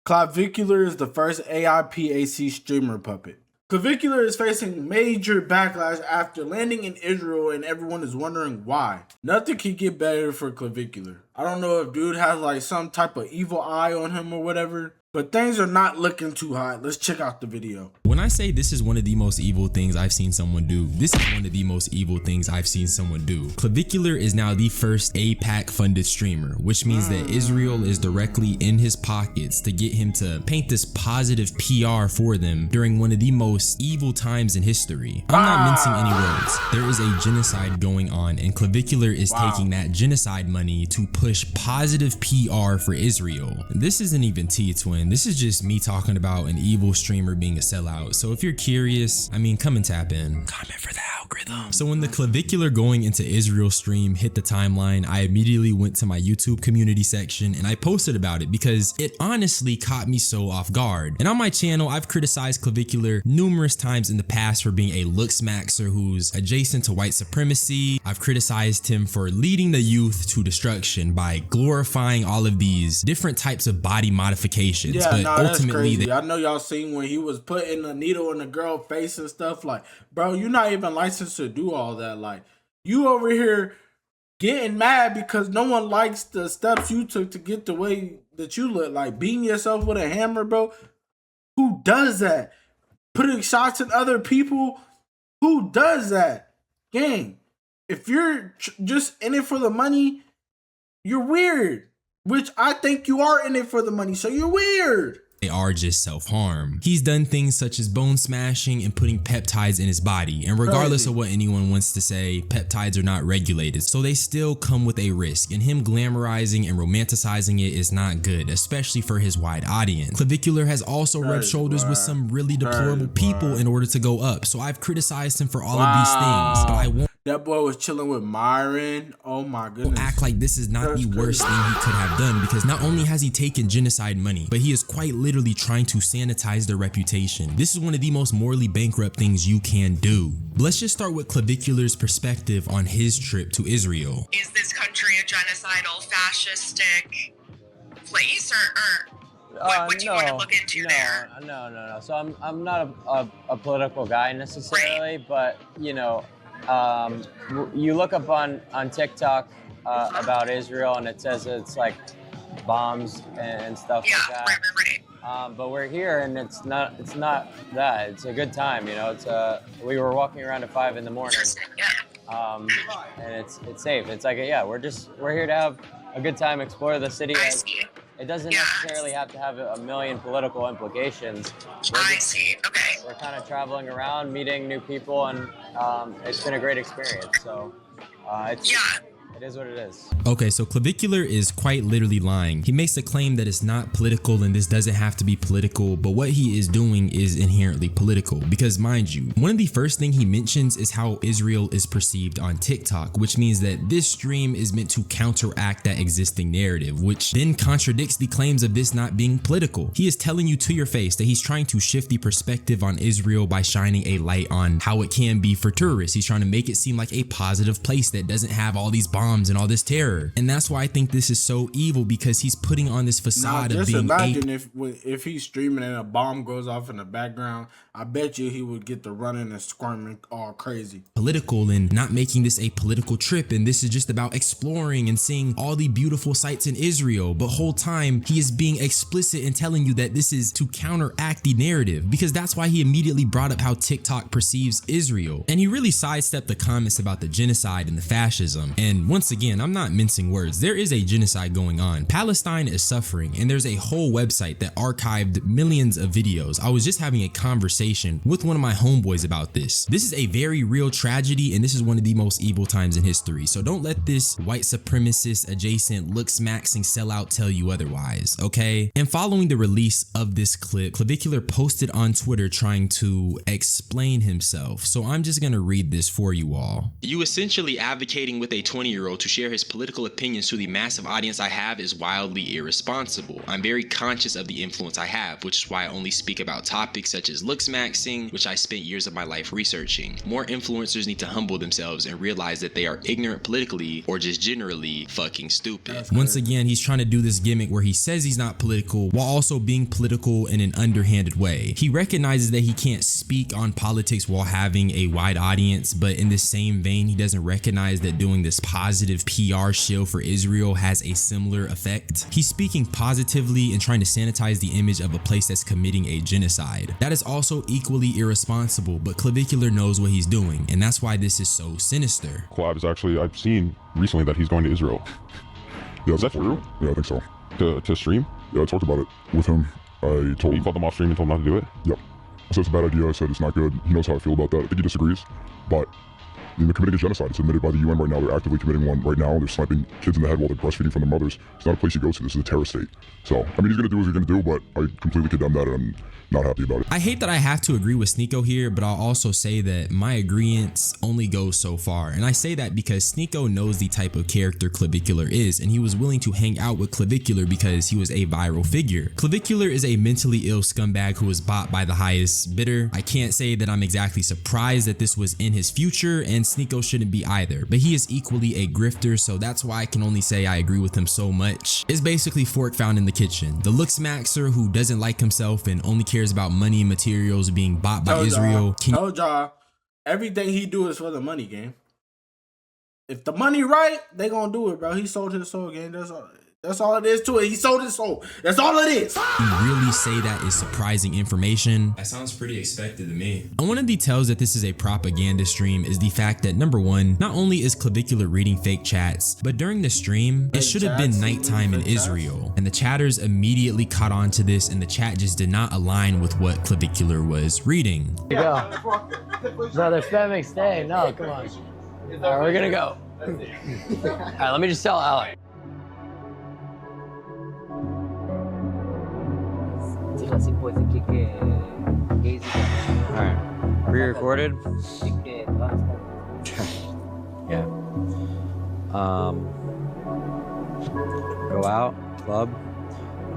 Clavicular is the first AIPAC streamer puppet. Clavicular is facing major backlash after landing in Israel, and everyone is wondering why. Nothing can get better for Clavicular. I don't know if dude has like some type of evil eye on him or whatever, but things are not looking too hot. Let's check out the video. When I say this is one of the most evil things I've seen someone do, this is one of the most evil things I've seen someone do. Clavicular is now the first AIPAC funded streamer, which means that Israel is directly in his pockets to get him to paint this positive PR for them during one of the most evil times in history. I'm not mincing any words. There is a genocide going on, and Clavicular is taking that genocide money to push positive PR for Israel. This isn't even T-Twin. This is just me talking about an evil streamer being a sellout. So if you're curious, I mean, come and tap in. Comment for the algorithm. So when the Clavicular going into Israel stream hit the timeline, I immediately went to my YouTube community section and I posted about it because it honestly caught me so off guard. And on my channel, I've criticized Clavicular numerous times in the past for being a looks maxer who's adjacent to white supremacy. I've criticized him for leading the youth to destruction by glorifying all of these different types of body modifications. Yeah, but that's ultimately, crazy. I know y'all seen when he was putting a needle in the girl's face and stuff. Like, bro, you're not even licensed to do all that. Like, you over here getting mad because no one likes the steps you took to get the way that you look. Like, beating yourself with a hammer, bro. Who does that? Putting shots at other people. Who does that? Gang, if you're just in it for the money, you're weird. Which I think you are in it for the money, so you're weird. They are just self-harm. He's done things such as bone smashing and putting peptides in his body. And regardless of what anyone wants to say, peptides are not regulated, so they still come with a risk. And him glamorizing and romanticizing it is not good, especially for his wide audience. Clavicular has also rubbed shoulders with some really deplorable people in order to go up. So I've criticized him for all of these things, but I won't. That boy was chilling with Myron. Oh my goodness. Act like this is not the worst thing he could have done, because not only has he taken genocide money, but he is quite literally trying to sanitize their reputation. This is one of the most morally bankrupt things you can do. Let's just start with Clavicular's perspective on his trip to Israel. Is this country a genocidal, fascistic place, or what do you want to look into there? No. So I'm not a political guy necessarily, but you know, you look up on TikTok about Israel and it says it's like bombs and stuff like that. Right. But we're here and it's not that. It's a good time, you know. We were walking around at 5 in the morning. And it's safe. It's like we're here to have a good time, explore the city. It doesn't necessarily have to have a million political implications. We're kind of traveling around, meeting new people, and it's been a great experience. So it is what it is. Okay, so Clavicular is quite literally lying. He makes a claim that it's not political and this doesn't have to be political, but what he is doing is inherently political because, mind you, one of the first thing he mentions is how Israel is perceived on TikTok, which means that this stream is meant to counteract that existing narrative, which then contradicts the claims of this not being political. He is telling you to your face that he's trying to shift the perspective on Israel by shining a light on how it can be for tourists. He's trying to make it seem like a positive place that doesn't have all these bombs and all this terror. And that's why I think this is so evil, because he's putting on this facade of being if he's streaming and a bomb goes off in the background, I bet you he would get the running and squirming all crazy. Political and not making this a political trip, and this is just about exploring and seeing all the beautiful sights in Israel. But whole time he is being explicit and telling you that this is to counteract the narrative, because that's why he immediately brought up how TikTok perceives Israel. And he really sidestepped the comments about the genocide and the fascism. And once again, I'm not mincing words. There is a genocide going on. Palestine is suffering, and there's a whole website that archived millions of videos. I was just having a conversation with one of my homeboys about this. This is a very real tragedy, and this is one of the most evil times in history. So don't let this white supremacist adjacent looks maxing sellout tell you otherwise, okay? And following the release of this clip, Clavicular posted on Twitter trying to explain himself. So I'm just gonna read this for you all. You essentially advocating with a 20-year-old Israel to share his political opinions to the massive audience I have is wildly irresponsible. I'm very conscious of the influence I have, which is why I only speak about topics such as looks maxing, which I spent years of my life researching. More influencers need to humble themselves and realize that they are ignorant politically or just generally fucking stupid. Once again, he's trying to do this gimmick where he says he's not political while also being political in an underhanded way. He recognizes that he can't speak on politics while having a wide audience, but in the same vein, he doesn't recognize that doing this positive PR shill for Israel has a similar effect. He's speaking positively and trying to sanitize the image of a place that's committing a genocide. That is also equally irresponsible, but Clavicular knows what he's doing, and that's why this is so sinister. Clav is actually, I've seen recently that he's going to Israel. Yeah, is that for real? Yeah, I think so. To stream? Yeah, I talked about it with him. I told him, called them off stream and told him not to do it? Yep. I said it's a bad idea. I said it's not good. He knows how I feel about that. I think he disagrees, but they're committing a genocide. It's admitted by the UN right now. They're actively committing one right now. They're sniping kids in the head while they're breastfeeding from their mothers. It's not a place he goes to. This is a terror state. So, I mean, he's going to do what he's going to do, but I completely condemn that, and I'm not happy about it. I hate that I have to agree with Sneeko here, but I'll also say that my agreeance only goes so far. And I say that because Sneeko knows the type of character Clavicular is, and he was willing to hang out with Clavicular because he was a viral figure. Clavicular is a mentally ill scumbag who was bought by the highest bidder. I can't say that I'm exactly surprised that this was in his future, and Sneeko shouldn't be either, but he is equally a grifter, so that's why I can only say I agree with him so much. It's basically Fork found in the kitchen. The looks maxer who doesn't like himself and only cares about money and materials being bought by Israel. Told y'all, everything he do is for the money, game. If the money right, they gonna do it, bro. He sold his soul, game. That's all it is to it. He sold his soul. That's all it is. You really say that is surprising information? That sounds pretty expected to me. And one of the tells that this is a propaganda stream is the fact that number one, not only is Clavicular reading fake chats, but during the stream, it should have been nighttime in Israel. And the chatters immediately caught on to this, and the chat just did not align with what Clavicular was reading. Here you go. No, they're spamming stay. No, come on. All right, we're gonna go. All right, let me just tell Alec. Alright, pre-recorded? Yeah. Go out, club.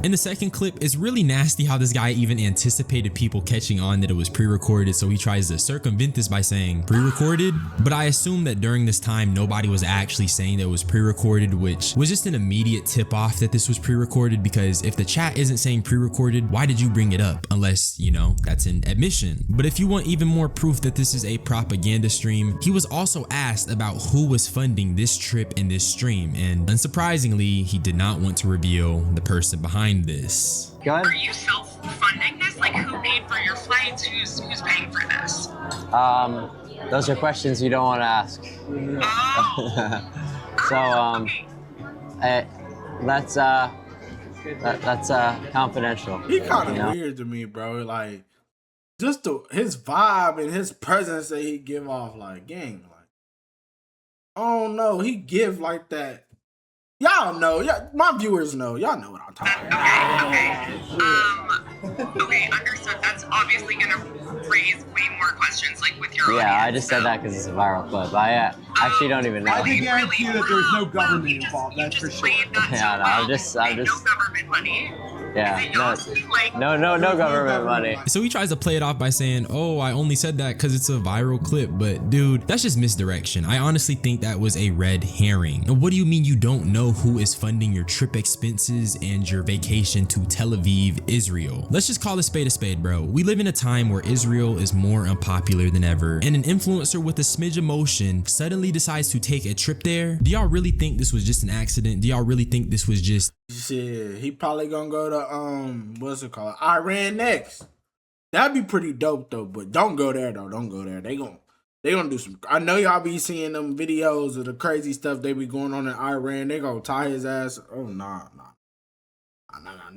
In the second clip, it's really nasty how this guy even anticipated people catching on that it was pre-recorded, so he tries to circumvent this by saying pre-recorded, but I assume that during this time nobody was actually saying that it was pre-recorded, which was just an immediate tip off that this was pre-recorded, because if the chat isn't saying pre-recorded, why did you bring it up? Unless, you know, that's an admission. But if you want even more proof that this is a propaganda stream, he was also asked about who was funding this trip in this stream, and unsurprisingly, he did not want to reveal the person behind this. Are you self-funding this? Like, who paid for your flights? Who's paying for this? Those are questions you don't want to ask. Oh. That's confidential. He kind of weird to me, bro. Like, just his vibe and his presence that he give off, like, gang, like, I don't know, he give like that. Y'all know, my viewers know. Y'all know what I'm talking about. Okay, understood. That's obviously gonna raise way more questions, like with your audience. I just said that because it's a viral clip. I actually don't even know. I can guarantee you that there's no government involved. That's for sure. Yeah, no, I'm just. No government money. Yeah, no government money. So he tries to play it off by saying, oh, I only said that because it's a viral clip, but dude, that's just misdirection. I honestly think that was a red herring. And what do you mean you don't know who is funding your trip expenses and your vacation to Tel Aviv, Israel? Let's just call a spade, bro. We live in a time where Israel is more unpopular than ever, and an influencer with a smidge of motion suddenly decides to take a trip there. Do y'all really think this was just an accident? Do y'all really think this was just... Shit, he probably gonna go to what's it called, Iran next. That'd be pretty dope though, but don't go there though. Don't go there. They gonna do some. I know y'all be seeing them videos of the crazy stuff they be going on in Iran. They gonna tie his ass. Oh nah.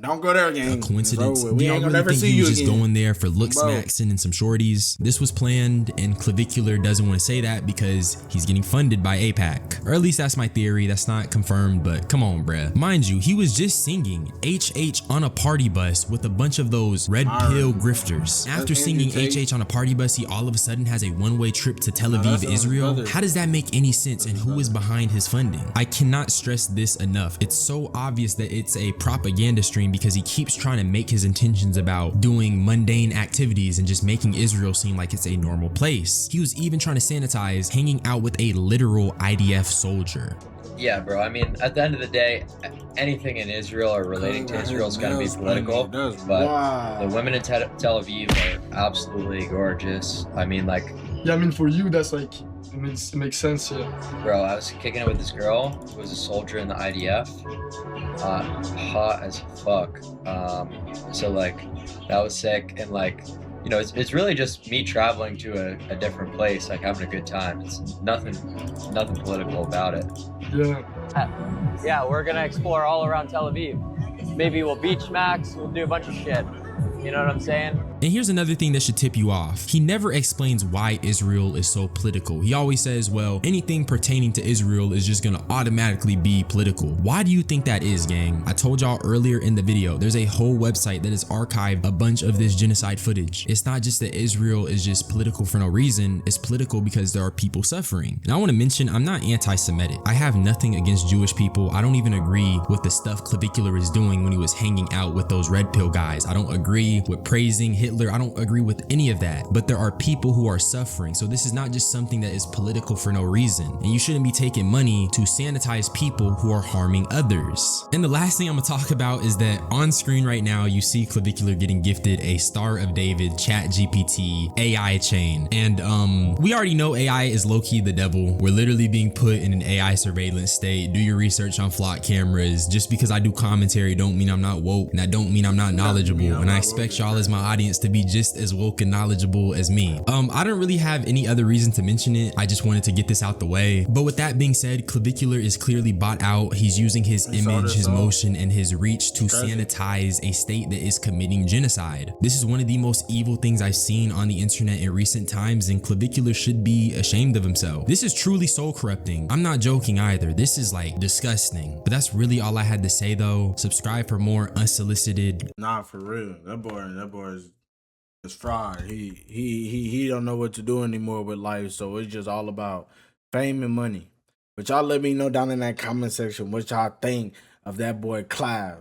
Don't go there again. A coincidence? We Do ain't y'all gonna really never think see he you was just again. going there for looks, Bro. maxing, and some shorties? This was planned, and Clavicular doesn't want to say that because he's getting funded by APAC. Or at least that's my theory. That's not confirmed, but come on, bruh. Mind you, he was just singing HH on a party bus with a bunch of those red pill grifters. After singing HH on a party bus, he all of a sudden has a one-way trip to Tel Aviv, Israel. How does that make any sense, and who is behind his funding? I cannot stress this enough. It's so obvious that it's a propaganda stream because he keeps trying to make his intentions about doing mundane activities and just making Israel seem like it's a normal place. He was even trying to sanitize hanging out with a literal IDF soldier. Yeah, bro. I mean, at the end of the day, anything in Israel or relating to Israel is going to be political. But the women in Tel Aviv are absolutely gorgeous. I mean, like... Yeah, I mean, for you, that's like... It makes sense, yeah. Bro, I was kicking it with this girl who was a soldier in the IDF. Hot as fuck. So, like, that was sick. And, like, you know, it's really just me traveling to a different place, like having a good time. It's nothing political about it. Yeah. Yeah, we're gonna explore all around Tel Aviv. Maybe we'll beach max, we'll do a bunch of shit. You know what I'm saying? And here's another thing that should tip you off. He never explains why Israel is so political. He always says, well, anything pertaining to Israel is just gonna automatically be political. Why do you think that is, gang? I told y'all earlier in the video, there's a whole website that has archived a bunch of this genocide footage. It's not just that Israel is just political for no reason. It's political because there are people suffering. And I want to mention, I'm not anti-Semitic. I have nothing against Jewish people. I don't even agree with the stuff Clavicular is doing when he was hanging out with those red pill guys. I don't agree with praising Hitler. I don't agree with any of that, but there are people who are suffering. So this is not just something that is political for no reason. And you shouldn't be taking money to sanitize people who are harming others. And the last thing I'm gonna talk about is that on screen right now, you see Clavicular getting gifted a Star of David ChatGPT AI chain. And we already know AI is low-key the devil. We're literally being put in an AI surveillance state. Do your research on flock cameras. Just because I do commentary don't mean I'm not woke, and that don't mean I'm not knowledgeable. And I expect y'all as my audience to be just as woke and knowledgeable as me. I don't really have any other reason to mention it. I just wanted to get this out the way. But with that being said, Clavicular is clearly bought out. He's using his image, his motion, and his reach to sanitize a state that is committing genocide. This is one of the most evil things I've seen on the internet in recent times, and Clavicular should be ashamed of himself. This is truly soul corrupting. I'm not joking either. This is like disgusting. But that's really all I had to say though. Subscribe for more unsolicited. Nah, for real. That boy is fried. He don't know what to do anymore with life, so it's just all about fame and money. But y'all let me know down in that comment section what y'all think of that boy Clav.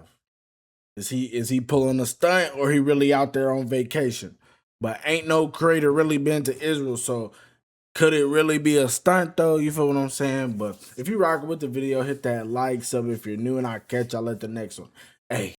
Is he pulling a stunt, or he really out there on vacation? But ain't no creator really been to Israel, so could it really be a stunt though? You feel what I'm saying? But if you rocking with the video, hit that like, sub if you're new, and I'll catch y'all at the next one. Hey.